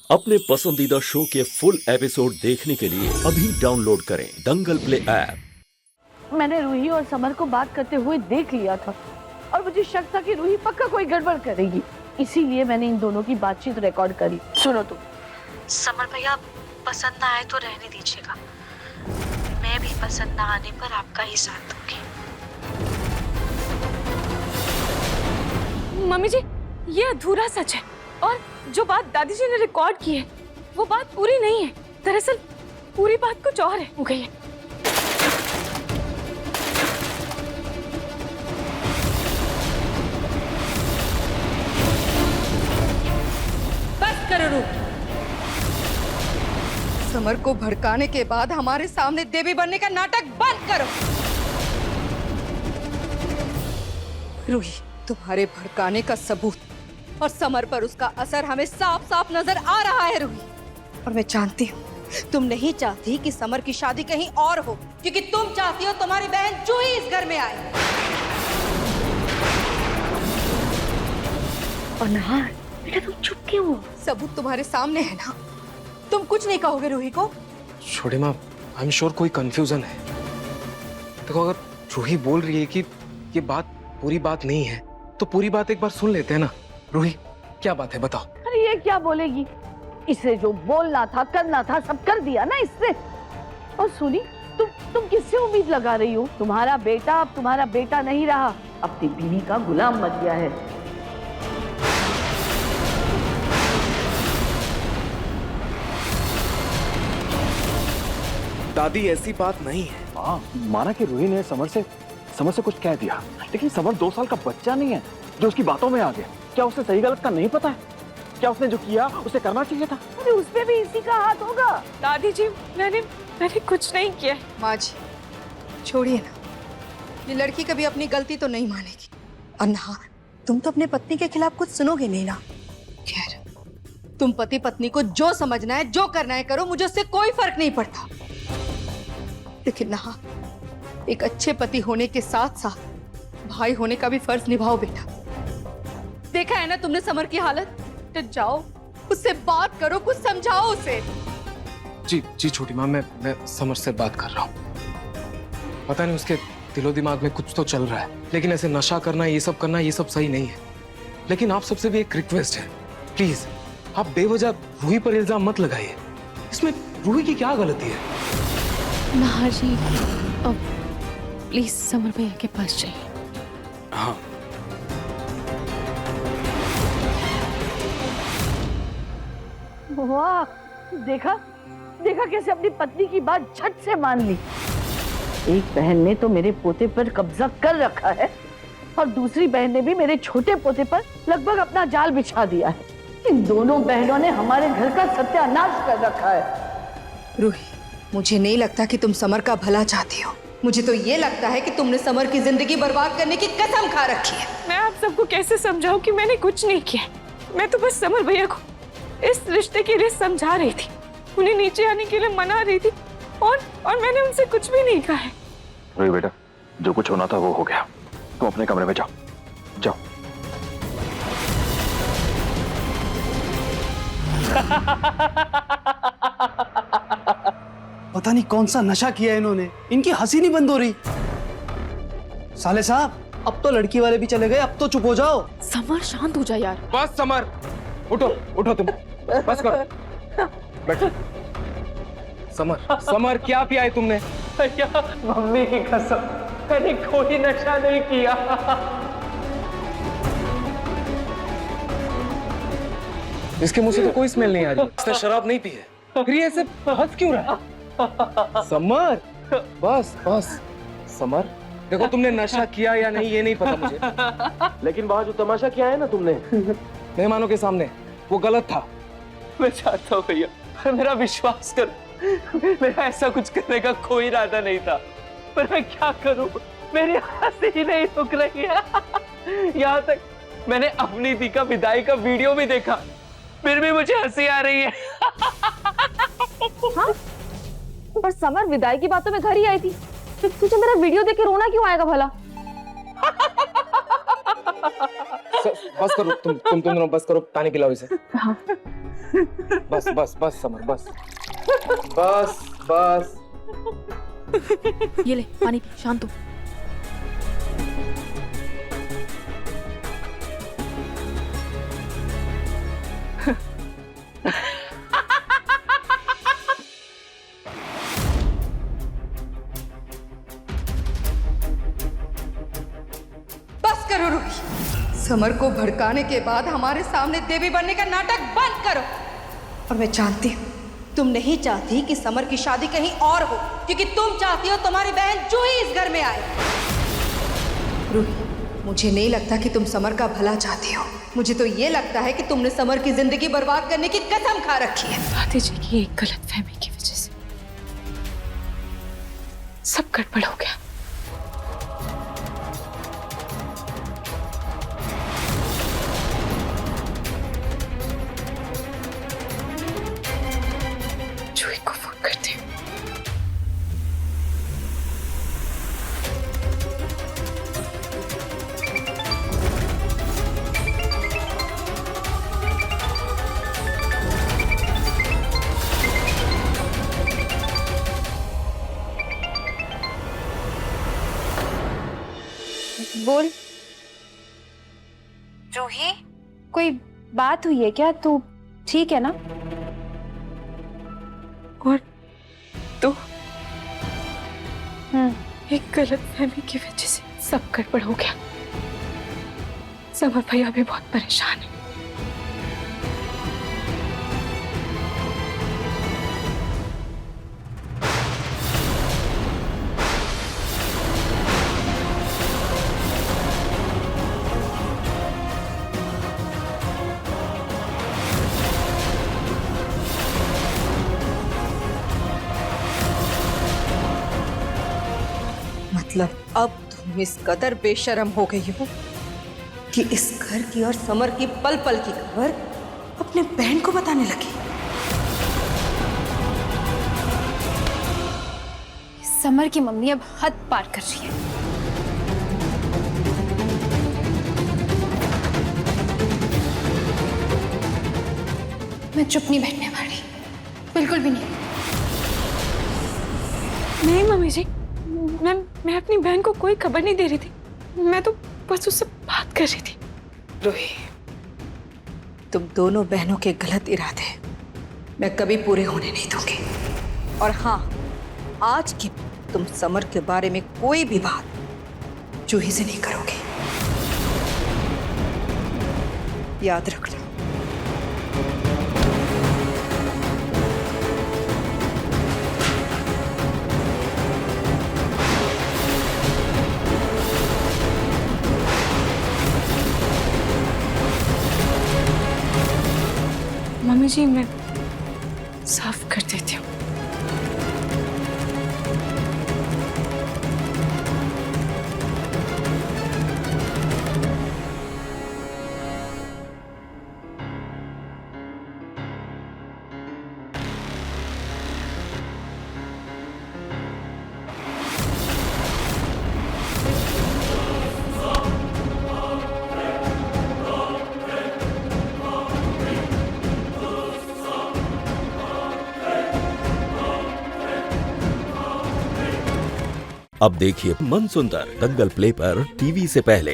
अपने पसंदीदा शो के फुल एपिसोड देखने के लिए अभी डाउनलोड करें दंगल प्ले ऐप। मैंने रूही और समर को बात करते हुए देख लिया था और मुझे शक था कि रूही पक्का कोई गड़बड़ करेगी, इसीलिए मैंने इन दोनों की बातचीत रिकॉर्ड करी। सुनो तुम। समर भैया पसंद ना आए तो रहने दीजिएगा, मैं भी पसंद ना आने पर आपका ही साथ दूंगी। मम्मी जी, ये अधूरा सच है और जो बात दादी जी ने रिकॉर्ड की है वो बात पूरी नहीं है। दरअसल पूरी बात कुछ और है हो गई है। बस करो रूह। समर को भड़काने के बाद हमारे सामने देवी बनने का नाटक बंद करो। रूही, तुम्हारे भड़काने का सबूत और समर पर उसका असर हमें साफ साफ नजर आ रहा है रूही। और मैं जानती हूँ तुम नहीं चाहती कि समर की शादी कहीं और हो, क्योंकि तुम चाहती हो तुम्हारी बहन जूही इस घर में आए। और नहार, बेटा तुम चुप क्यों हो? सबूत तुम्हारे सामने है ना, तुम कुछ नहीं कहोगे रूही को? छोड़े माँ, आई एम श्योर कोई कंफ्यूजन है। देखो, अगर रूही बोल रही है कि ये बात पूरी बात नहीं है तो पूरी बात एक बार सुन लेते हैं ना। रूही, क्या बात है बताओ। अरे ये क्या बोलेगी? इसे जो बोलना था करना था सब कर दिया ना इसने। और सुनी, तुम किससे उम्मीद लगा रही हो? तुम्हारा बेटा अब तुम्हारा बेटा नहीं रहा, अपनी बीवी का गुलाम बन गया है। दादी, ऐसी बात नहीं है। हाँ, माना कि रूही ने समर से कुछ कह दिया, लेकिन समर 2 साल का बच्चा नहीं है जो उसकी बातों में आ गया। क्या उसे सही गलत का नहीं पता है? क्या उसने जो किया उसे करना चाहिए था? अरे उसमें भी इसी का हाथ होगा। दादी जी, मैंने कुछ नहीं किया। माँ जी, छोड़िए ना, ये लड़की कभी अपनी गलती तो नहीं मानेगी। और नहार, तुम तो अपने पत्नी के खिलाफ कुछ सुनोगे नहीं ना। खैर, तुम पति पत्नी को जो समझना है जो करना है करो, मुझे उससे कोई फर्क नहीं पड़ता। लेकिन नहार, एक अच्छे पति होने के साथ साथ भाई होने का भी फर्ज निभाओ बेटा। देखा है ना तुमने समर की हालत, तो जाओ उससे बात करो, कुछ समझाओ उसे। जी छोटी माँ, मैं समर से बात कर रहा हूँ। पता नहीं उसके दिलो दिमाग में कुछ तो चल रहा है, लेकिन ऐसे नशा करना, ये सब करना, ये सब सही नहीं है। लेकिन आप सबसे भी एक रिक्वेस्ट है, प्लीज आप बेवजह रूही पर इल्जाम मत लगाइए। इसमें रूही की क्या गलती है? नहार जी, प्लीज समर भैया के पास जाइए। हाँ, वाह, देखा कैसे अपनी पत्नी की बात झट से मान ली। एक बहन ने तो मेरे पोते पर कब्जा कर रखा है और दूसरी बहन ने भी मेरे छोटे पोते पर लगभग अपना जाल बिछा दिया है। इन दोनों बहनों ने हमारे घर का सत्यानाश कर रखा है। रूही, मुझे नहीं लगता कि तुम समर का भला चाहती हो। मुझे तो ये लगता है कि तुमने समर की जिंदगी बर्बाद करने की कसम खा रखी है। मैं आप सबको कैसे समझाऊं कि मैंने कुछ नहीं किया। मैं तो बस समर भैया को इस रिश्ते के लिए समझा रही थी, उन्हें नीचे आने के लिए मना रही थी और मैंने उनसे कुछ भी नहीं कहा है। रूही बेटा, जो कुछ होना था वो हो गया। तुम अपने कमरे में जाओ। पता नहीं कौन सा नशा किया है इन्होंने, इनकी हंसी नहीं बंद हो रही। साले साहब, अब तो लड़की वाले भी चले गए, अब तो चुप हो जाओ। समर शांत हो जा यार। बस समर, उठो तुम, बस करो, बैठो। समर क्या पिया है तुमने? भैया, मम्मी की कसम, मैंने कोई नशा नहीं किया। इसके मुंह से तो कोई स्मेल नहीं आ रही। इसने शराब नहीं पी है, फिर ये ऐसे हंस क्यों रहा है? समर, बस समर, देखो तुमने नशा किया या नहीं ये नहीं पता मुझे, लेकिन वहां जो तमाशा किया है ना तुमने मेहमानों के सामने, वो गलत था। मैं चाहता हूँ भैया, पर मेरा विश्वास कर, मेरा ऐसा कुछ करने का कोई इरादा नहीं था, पर मैं क्या करूं, मेरी हंसी ही नहीं रुक रही है। यहाँ तक मैंने अपनी दी का विदाई का वीडियो भी देखा, फिर भी मुझे हंसी आ रही है। हाँ? पर समर विदाई की बातों में घर ही आई थी, तुझे मेरा वीडियो देख के रोना क्यों आएगा भला? बस करो, तुम दोनों बस करो, पानी पिलाओ इसे। हाँ। बस बस बस समर, बस बस बस। ये ले पानी पी, शांत हो। बस करो रूही। समर को भड़काने के बाद हमारे सामने देवी बनने का नाटक बंद करो। और मैं जानती हूँ तुम नहीं चाहती कि समर की शादी कहीं और हो, क्योंकि तुम चाहती हो तुम्हारी बहन जूही इस घर में आए। रूही, मुझे नहीं लगता कि तुम समर का भला चाहती हो। मुझे तो ये लगता है कि तुमने समर की जिंदगी बर्बाद करने की कसम खा रखी है। दादी जी की एक गलतफहमी की वजह से सब गड़बड़ हो गया। जूही को फोन करते हैं। बोल जूही, कोई बात हुई है क्या? तू ठीक है ना? और तो एक गलतफहमी की वजह से सब गड़बड़ हो गया। समर भैया भी बहुत परेशान है। मतलब अब तुम इस कदर बेशर्म हो गई हो कि इस घर की और समर की पल पल की खबर अपने बहन को बताने लगी। समर की मम्मी अब हद पार कर रही है। मैं चुप नहीं बैठने वाली, बिल्कुल भी नहीं। नहीं मम्मी जी, मैं अपनी बहन को कोई खबर नहीं दे रही थी। मैं तो बस उससे बात कर रही थी। रोही, तुम दोनों बहनों के गलत इरादे मैं कभी पूरे होने नहीं दूंगी। और हाँ, आज की तुम समर के बारे में कोई भी बात जूही से नहीं करोगे, याद रखना। मम्मी जी, मैं साफ कर देती हूँ। अब देखिए मनसुंदर दंगल प्ले पर टीवी से पहले।